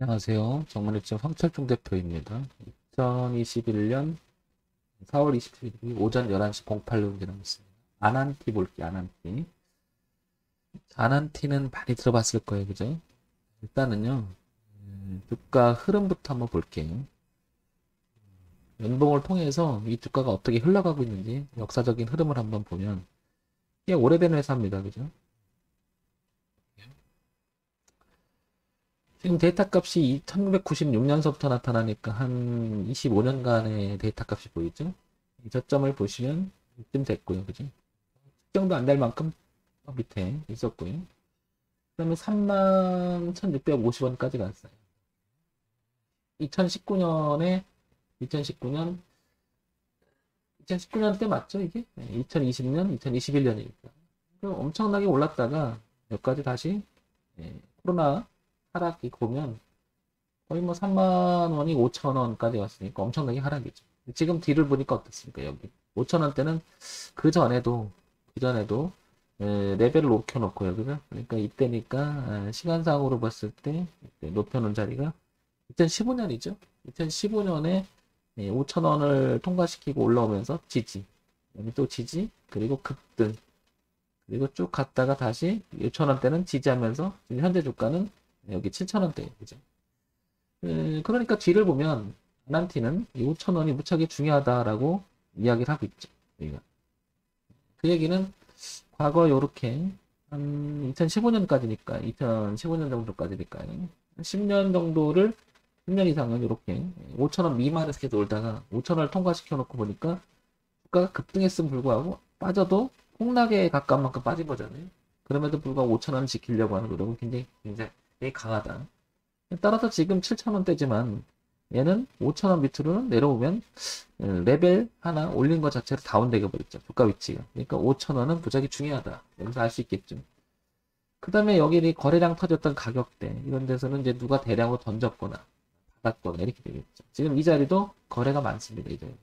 안녕하세요. 정문입증 황철중 대표입니다. 2021년 4월 27일 오전 11시 08분 지나갔습니다. 아난티 볼게요. 아난티. 아난티는 많이 들어봤을 거예요. 그죠? 일단은요. 주가 흐름부터 한번 볼게요. 연봉을 통해서 이 주가가 어떻게 흘러가고 있는지 역사적인 흐름을 한번 보면 꽤 오래된 회사입니다. 그죠? 지금 데이터 값이 1996년서부터 나타나니까 한 25년간의 데이터 값이 보이죠? 이 저점을 보시면 이쯤 됐고요. 그죠? 측정도 안 될 만큼 밑에 있었고요. 그 다음에 31,650원까지 갔어요. 2019년에 2019년 2019년 때 맞죠 이게? 2020년 2021년이니까 엄청나게 올랐다가 여기까지 다시 코로나 하락이 보면 거의 뭐 3만 원이 5천 원까지 왔으니까 엄청나게 하락이죠. 지금 뒤를 보니까 어떻습니까? 여기 5천 원대는 그 전에도 레벨을 높여놓고요. 그죠? 그러니까 이때니까 시간상으로 봤을 때 높여놓은 자리가 2015년이죠. 2015년에 5천 원을 통과시키고 올라오면서 지지, 여기 또 지지, 그리고 급등, 그리고 쭉 갔다가 다시 6천 원대는 지지하면서 지금 현재 주가는 여기 7천 원대, 그죠? 그러니까 뒤를 보면 아난티는 5천 원이 무척이 중요하다라고 이야기를 하고 있죠. 우리가. 그 얘기는 과거 요렇게 한 2015년까지니까 2015년 정도까지니까요. 10년 정도를 10년 이상은 이렇게 5천원 미만에서 계속 올다가 5천원을 통과시켜 놓고 보니까 주가가 급등했음 불구하고 빠져도 폭락에 가까운 만큼 빠진 거잖아요. 그럼에도 불구하고 5천원을 지키려고 하는 노력은 굉장히 강하다. 따라서 지금 7천원대지만 얘는 5천원 밑으로 내려오면 레벨 하나 올린 것 자체로 다운되게 버렸죠. 주가 위치가. 그러니까 5천원은 무지하게 중요하다. 여기서 알 수 있겠죠. 그 다음에 여기 거래량 터졌던 가격대 이런 데서는 이제 누가 대량으로 던졌거나 받았거나 이렇게 되겠죠. 지금 이 자리도 거래가 많습니다. 이 자리.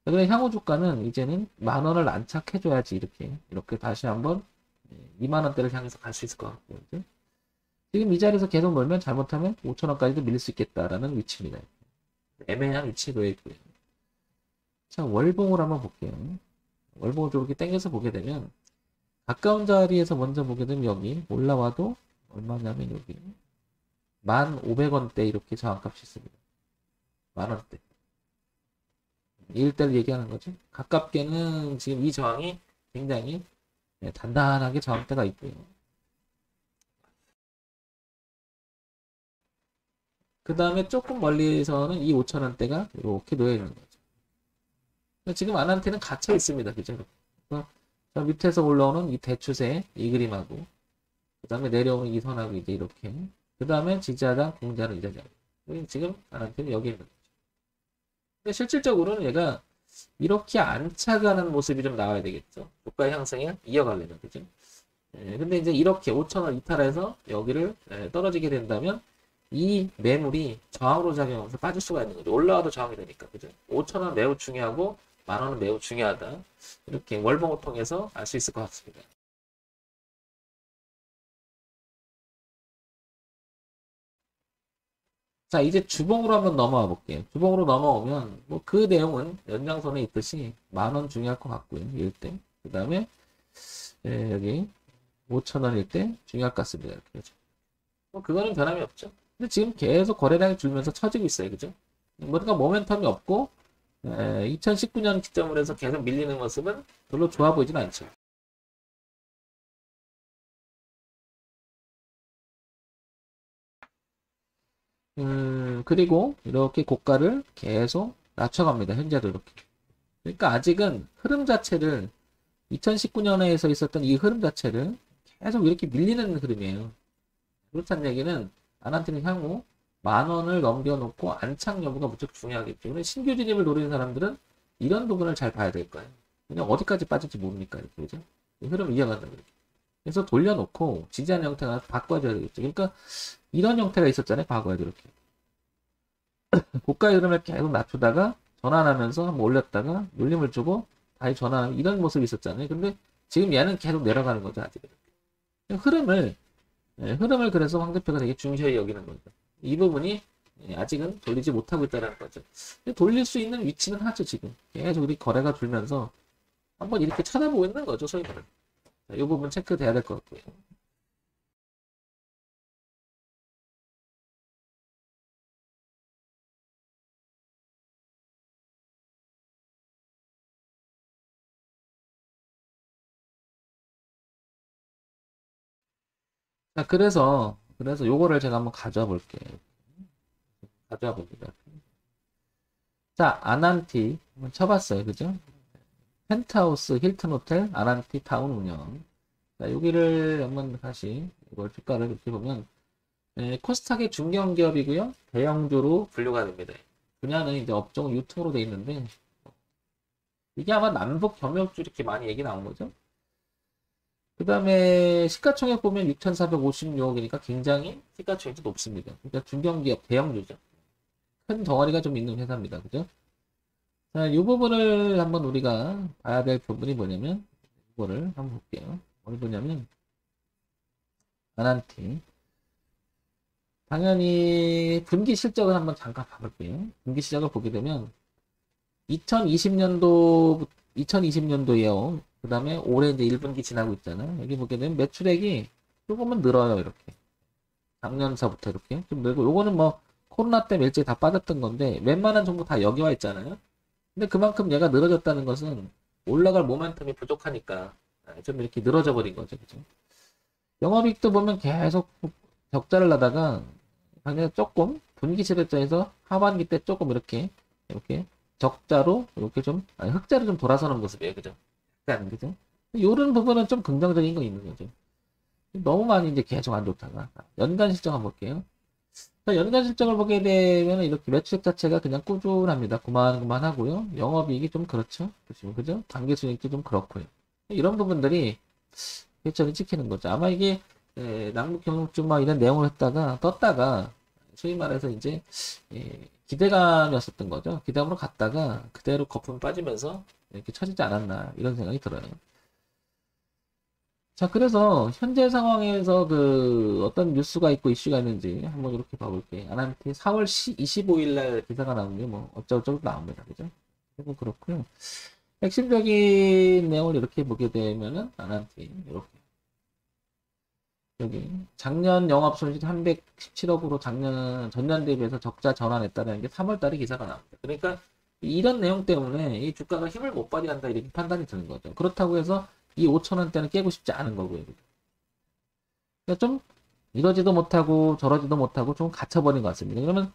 그래 향후 주가는 이제는 만 원을 안착해줘야지 이렇게 다시 한번 2만 원대를 향해서 갈 수 있을 것 같고요. 그죠? 지금 이 자리에서 계속 놀면 잘못하면 5천원까지도 밀릴 수 있겠다라는 위치입니다. 애매한 위치에 놓여 있고요. 자, 월봉을 한번 볼게요. 월봉을 좀 이렇게 당겨서 보게 되면 가까운 자리에서 먼저 보게 되면 여기 올라와도 얼마냐면 여기 1,500원대 이렇게 저항값이 있습니다. 만원대. 일대를 얘기하는 거죠. 가깝게는 지금 이 저항이 굉장히 단단하게 저항대가 있고요. 그 다음에 조금 멀리서는 이 5천원대가 이렇게 놓여 있는 거죠. 지금 아난테는 갇혀 있습니다. 그죠? 저 밑에서 올라오는 이 대추세 이 그림하고 그 다음에 내려오는 이 선하고 이제 이렇게 그 다음에 지지하장 공자는 이 자장 지금 아난테는 여기 있는 거죠. 근데 실질적으로는 얘가 이렇게 안착하는 모습이 좀 나와야 되겠죠. 주가 향상을 이어가려면 그죠? 근데 이제 이렇게 5천원 이탈해서 여기를 떨어지게 된다면 이 매물이 저항으로 작용하면서 빠질 수가 있는 거죠. 올라와도 저항이 되니까. 그죠? 5천원 매우 중요하고 만원은 매우 중요하다. 이렇게 월봉을 통해서 알 수 있을 것 같습니다. 자, 이제 주봉으로 한번 넘어와 볼게요. 주봉으로 넘어오면 뭐 그 내용은 연장선에 있듯이 만원 중요할 것 같고요. 1대. 그 다음에 여기 5천원일 때 중요할 것 같습니다. 이렇게. 뭐 그거는 변함이 없죠. 근데 지금 계속 거래량이 줄면서 처지고 있어요. 그죠? 뭔가 모멘텀이 없고 2019년 기점으로 해서 계속 밀리는 모습은 별로 좋아 보이진 않죠. 그리고 이렇게 고가를 계속 낮춰갑니다. 현재도 이렇게. 그러니까 아직은 흐름 자체를 2019년에서 있었던 이 흐름 자체를 계속 이렇게 밀리는 흐름이에요. 그렇다는 얘기는 아난테는 향후 만원을 넘겨놓고 안착 여부가 무척 중요하기 때문에 신규 진입을 노리는 사람들은 이런 부분을 잘 봐야 될 거예요. 그냥 어디까지 빠질지 모르니까 이렇게 그죠? 흐름 이어간다 그렇게. 그래서 돌려놓고 지지하는 형태가 바꿔줘야 되겠죠. 그러니까 이런 형태가 있었잖아요. 과거에도 이렇게 고가의 흐름을 계속 낮추다가 전환하면서 한번 올렸다가 눌림을 주고 다시 전환하는 이런 모습이 있었잖아요. 근데 지금 얘는 계속 내려가는 거죠. 아직은 흐름을 그래서 황 대표가 되게 중시하게 여기는 거죠. 이 부분이 아직은 돌리지 못하고 있다는 거죠. 근데 돌릴 수 있는 위치는 하죠, 지금. 계속 우리 거래가 줄면서 한번 이렇게 쳐다보고 있는 거죠, 소위 말하는. 이 부분 체크돼야 될 것 같고요. 자, 그래서 요거를 제가 한번 가져와 볼게요. 가져와 봅니다. 자, 아난티 한번 쳐봤어요, 그죠? 펜트하우스 힐튼 호텔 아난티 타운 운영. 자, 여기를 한번 다시 이걸 주가를 이렇게 보면 코스닥의 중견 기업이고요. 대형주로 분류가 됩니다. 분야는 이제 업종 유통으로 돼 있는데 이게 아마 남북 경협주 이렇게 많이 얘기 나온 거죠. 그 다음에 시가총액 보면 6,456억이니까 굉장히 시가총액도 높습니다. 그러니까 중견기업 대형주죠. 큰 덩어리가 좀 있는 회사입니다. 그죠? 자, 이 부분을 한번 우리가 봐야 될 부분이 뭐냐면 이거를 한번 볼게요. 어디 보냐면 아난티 당연히 분기 실적을 한번 잠깐 봐볼게요. 분기 실적을 보게 되면 2020년도에요. 그 다음에 올해 이제 1분기 지나고 있잖아요. 여기 보게 되면 매출액이 조금은 늘어요. 이렇게. 작년서부터 이렇게 좀 늘고, 요거는 뭐 코로나 때문에 일찍 다 빠졌던 건데 웬만한 정보 다 여기 와 있잖아요. 근데 그만큼 얘가 늘어졌다는 것은 올라갈 모멘텀이 부족하니까 좀 이렇게 늘어져 버린 거죠. 그죠? 영업이익도 보면 계속 적자를 나다가 당연히 조금 분기 실적에서 하반기 때 조금 이렇게 적자로 이렇게 좀 아니, 흑자로 좀 돌아서는 모습이에요. 그죠? 약간 그죠? 이런 부분은 좀 긍정적인 거 있는 거죠. 너무 많이 이제 계속 안 좋다가 연간 실적 한번 볼게요. 연간 실적을 보게 되면 이렇게 매출액 자체가 그냥 꾸준합니다. 그만하고요. 영업이익이 좀 그렇죠. 보시면 그죠? 당기순이익도 좀 그렇고요. 이런 부분들이 회전이 찍히는 거죠. 아마 이게 남북경협주 막 이런 내용을 했다가 떴다가 소위 말해서 이제 기대감이었었던 거죠. 기대감으로 갔다가 그대로 거품 빠지면서 이렇게 처지지 않았나 이런 생각이 들어요. 자, 그래서 현재 상황에서 그 어떤 뉴스가 있고 이슈가 있는지 한번 이렇게 봐볼게. 아난티 4월 25일 날 기사가 나온 게 뭐 어쩌고저쩌고 나옵니다. 그죠? 그리고 그렇고요. 핵심적인 내용을 이렇게 보게 되면은 아난티 이렇게 여기 작년 영업 손실 317억으로 전년 대비해서 적자 전환했다는 게 3월 달에 기사가 나옵니다. 그러니까 이런 내용 때문에 이 주가가 힘을 못 발휘한다 이렇게 판단이 드는 거죠. 그렇다고 해서 이 5천원대는 깨고 싶지 않은 거고요. 그러니까 좀 이러지도 못하고 저러지도 못하고 좀 갇혀버린 것 같습니다. 그러면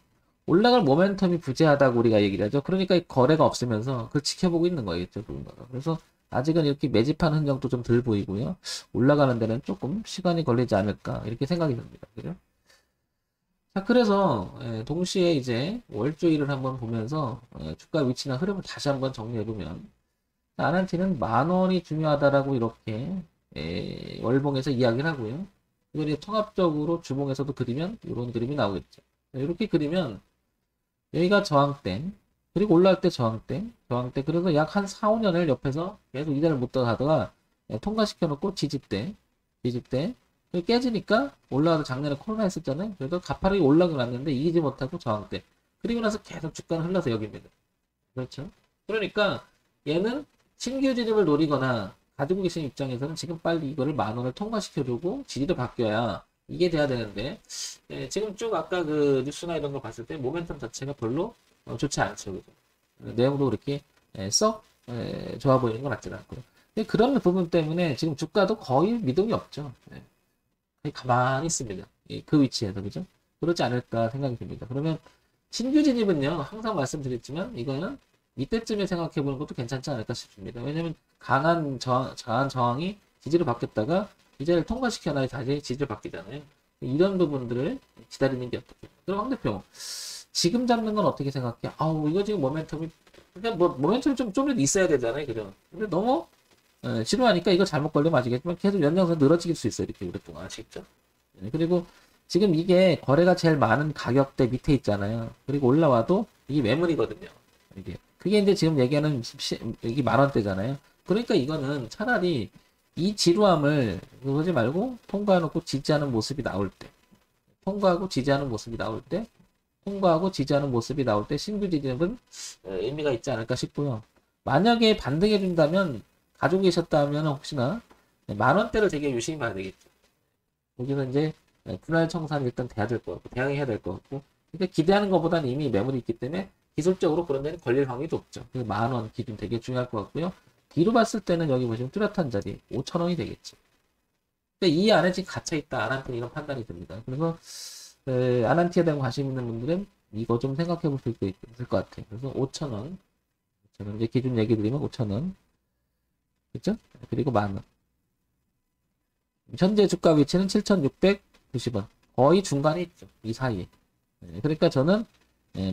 올라갈 모멘텀이 부재하다고 우리가 얘기를 하죠. 그러니까 거래가 없으면서 그걸 지켜보고 있는 거겠죠. 누군가가. 그래서 아직은 이렇게 매집한 흔적도 좀 덜 보이고요. 올라가는 데는 조금 시간이 걸리지 않을까 이렇게 생각이 듭니다. 그죠? 자, 그래서 동시에 이제 월주일을 한번 보면서 주가 위치나 흐름을 다시 한번 정리해보면 아난티는 10,000원이 중요하다라고 이렇게 월봉에서 이야기를 하고요. 이걸 이제 통합적으로 주봉에서도 그리면 이런 그림이 나오겠죠. 이렇게 그리면 여기가 저항대, 그리고 올라갈 때 저항대, 그래서 약 한 4, 5년을 옆에서 계속 이자를 못 하다가 통과시켜 놓고 지집대, 깨지니까 올라가서 작년에 코로나 했었잖아요. 그래서 가파르게 올라가게 왔는데 이기지 못하고 저항대. 그리고 나서 계속 주가는 흘러서 여기입니다. 그렇죠? 그러니까 얘는 신규 진입을 노리거나 가지고 계신 입장에서는 지금 빨리 이거를 10,000원을 통과시켜주고 지지도 바뀌어야 이게 돼야 되는데 지금 쭉 아까 그 뉴스나 이런 거 봤을 때 모멘텀 자체가 별로 좋지 않죠. 그죠? 내용도 그렇게 썩 좋아 보이는 건 같지 않고요. 근데 그런 부분 때문에 지금 주가도 거의 믿음이 없죠. 가만히 있습니다. 그 위치에서 그죠? 그렇지 않을까 생각이 듭니다. 그러면 신규 진입은요 항상 말씀드렸지만 이거는 이때쯤에 생각해 보는 것도 괜찮지 않을까 싶습니다. 왜냐면 강한 저항이 지지로 바뀌었다가 이제를 통과시켜놔야 다시 지지로 바뀌잖아요. 이런 부분들을 기다리는 게 어떻게. 그럼 황 대표 지금 잡는 건 어떻게 생각해? 아우 이거 지금 모멘텀이 그냥 뭐 모멘텀이 좀이라도 있어야 되잖아요. 그죠? 근데 너무 지루하니까 이거 잘못 걸리면 아시겠지만 계속 연장선 늘어질 수 있어요. 이렇게 오랫동안 아시겠죠? 그리고 지금 이게 거래가 제일 많은 가격대 밑에 있잖아요. 그리고 올라와도 이게 매물이거든요. 이게 그게 이제 지금 얘기하는 이게 10,000원대잖아요. 그러니까 이거는 차라리 이 지루함을 그러지 말고 통과해놓고 지지하는 모습이 나올 때 통과하고 지지하는 모습이 나올 때, 통과하고 지지하는 모습이 나올 때 신규 진입은 의미가 있지 않을까 싶고요. 만약에 반등해 준다면 가지고 계셨다면 혹시나 만 원대를 되게 유심히 봐야 되겠죠. 여기는 이제 분할 청산이 일단 돼야 될 것 같고 대응해야 될 것 같고, 그러니까 기대하는 것보다는 이미 매물이 있기 때문에 기술적으로 그런 데는 걸릴 확률이 높죠. 그래서 만 원 기준 되게 중요할 것 같고요. 뒤로 봤을 때는 여기 보시면 뚜렷한 자리 5천 원이 되겠죠. 근데 이 안에 지금 갇혀 있다 아난티 이런 판단이 듭니다. 그래서 아난티에 대한 관심 있는 분들은 이거 좀 생각해 볼 수 있을 것 같아요. 그래서 5천 원, 저는 이제 기준 얘기 드리면 5천 원, 그죠? 그리고 만 원. 현재 주가 위치는 7,690원. 거의 중간에 있죠. 이 사이에. 그러니까 저는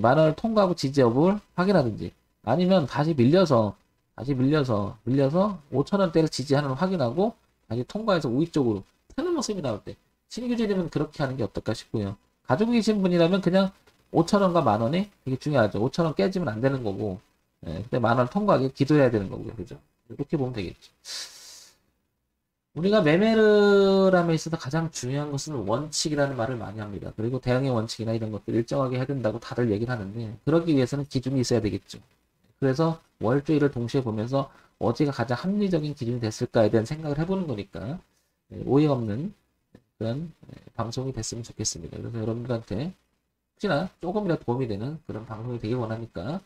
만 원을 통과하고 지지 여부를 확인하든지 아니면 다시 밀려서 5,000원대를 지지하는 걸 확인하고 다시 통과해서 우익 쪽으로 트는 모습이 나올 때 신규 진입은 그렇게 하는 게 어떨까 싶고요. 가지고 계신 분이라면 그냥 5,000원과 만 원이 되게 중요하죠. 5,000원 깨지면 안 되는 거고, 근데 만 원 통과하기 기도해야 되는 거고요. 그죠? 이렇게 보면 되겠죠. 우리가 매매를 함에 있어서 가장 중요한 것은 원칙이라는 말을 많이 합니다. 그리고 대응의 원칙이나 이런 것들 일정하게 해야 된다고 다들 얘기를 하는데, 그러기 위해서는 기준이 있어야 되겠죠. 그래서 월주일을 동시에 보면서 어디가 가장 합리적인 기준이 됐을까에 대한 생각을 해보는 거니까 오해 없는 그런 방송이 됐으면 좋겠습니다. 그래서 여러분들한테 혹시나 조금이라도 도움이 되는 그런 방송이 되길 원하니까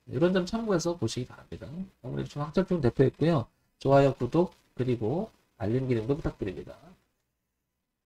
이런 점 참고해서 보시기 바랍니다. 오늘 좀 황철중 대표였고요. 좋아요, 구독, 그리고 알림 기능도 부탁드립니다.